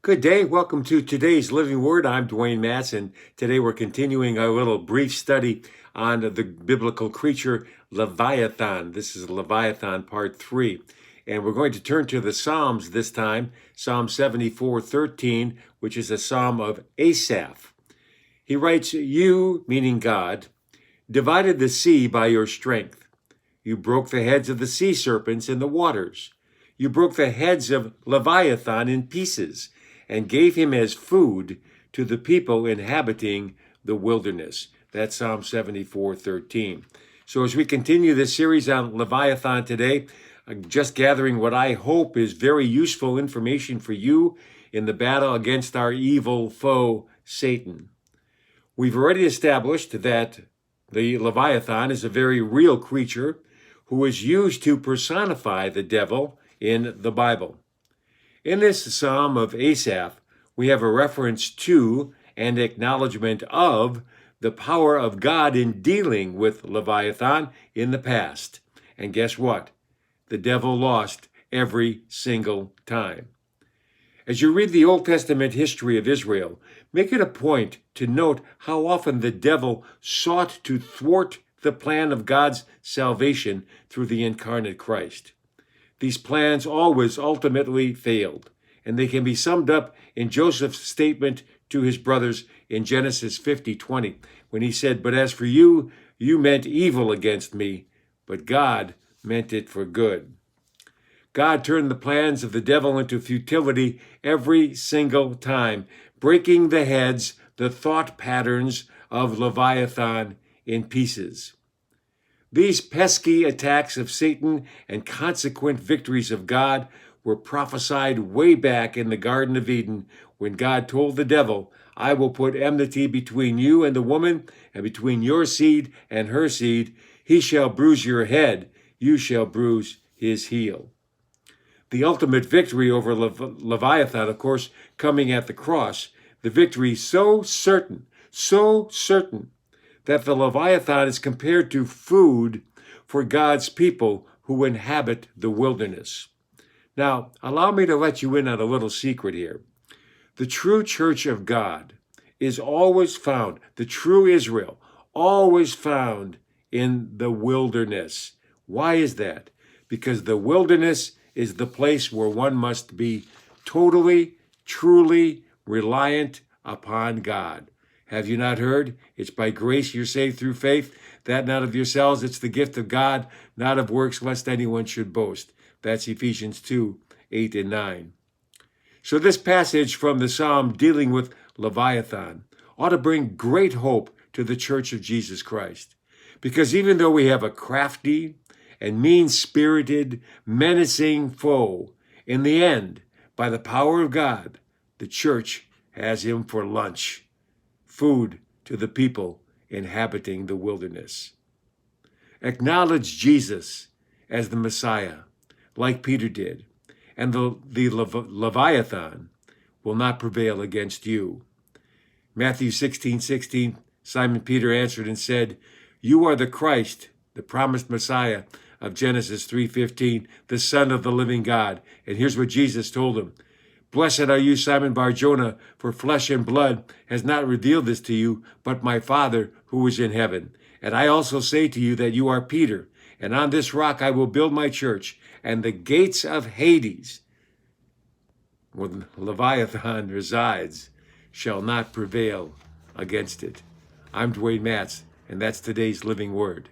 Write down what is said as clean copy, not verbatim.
Good day. Welcome to today's Living Word. I'm Dwayne Matz, and today we're continuing our little brief study on the biblical creature Leviathan. This is Leviathan part 3. And we're going to turn to the Psalms this time, Psalm 74:13, which is a psalm of Asaph. He writes, "You," meaning God, "divided the sea by your strength. You broke the heads of the sea serpents in the waters. You broke the heads of Leviathan in pieces and gave him as food to the people inhabiting the wilderness." That's Psalm 74:13. So as we continue this series on Leviathan today, I'm just gathering what I hope is very useful information for you in the battle against our evil foe, Satan. We've already established that the Leviathan is a very real creature who is used to personify the devil in the Bible. In this Psalm of Asaph, we have a reference to and acknowledgement of the power of God in dealing with Leviathan in the past. And guess what? The devil lost every single time. As you read the Old Testament history of Israel, make it a point to note how often the devil sought to thwart the plan of God's salvation through the incarnate Christ. These plans always ultimately failed, and they can be summed up in Joseph's statement to his brothers in Genesis 50:20, when he said, "But as for you, you meant evil against me, but God meant it for good." God turned the plans of the devil into futility every single time, breaking the heads, the thought patterns of Leviathan in pieces. These pesky attacks of Satan and consequent victories of God were prophesied way back in the Garden of Eden when God told the devil, "I will put enmity between you and the woman, and between your seed and her seed. He shall bruise your head, you shall bruise his heel." The ultimate victory over Leviathan, of course, coming at the cross, the victory so certain, that the Leviathan is compared to food for God's people who inhabit the wilderness. Now, allow me to let you in on a little secret here. The true church of God is always found, the true Israel, always found in the wilderness. Why is that? Because the wilderness is the place where one must be totally, truly reliant upon God. Have you not heard? It's by grace you're saved through faith, that not of yourselves, it's the gift of God, not of works, lest anyone should boast. That's Ephesians 2:8 and 9. So this passage from the Psalm dealing with Leviathan ought to bring great hope to the Church of Jesus Christ. Because even though we have a crafty and mean-spirited, menacing foe, in the end, by the power of God, the church has him for lunch. Food to the people inhabiting the wilderness. Acknowledge Jesus as the Messiah, like Peter did, and the Leviathan will not prevail against you. Matthew 16:16, Simon Peter answered and said, "You are the Christ, the promised Messiah of Genesis 3:15, the Son of the living God." And here's what Jesus told him. "Blessed are you, Simon Bar-Jonah, for flesh and blood has not revealed this to you, but my Father who is in heaven. And I also say to you that you are Peter, and on this rock I will build my church, and the gates of Hades, where Leviathan resides, shall not prevail against it." I'm Dwayne Matz, and that's today's Living Word.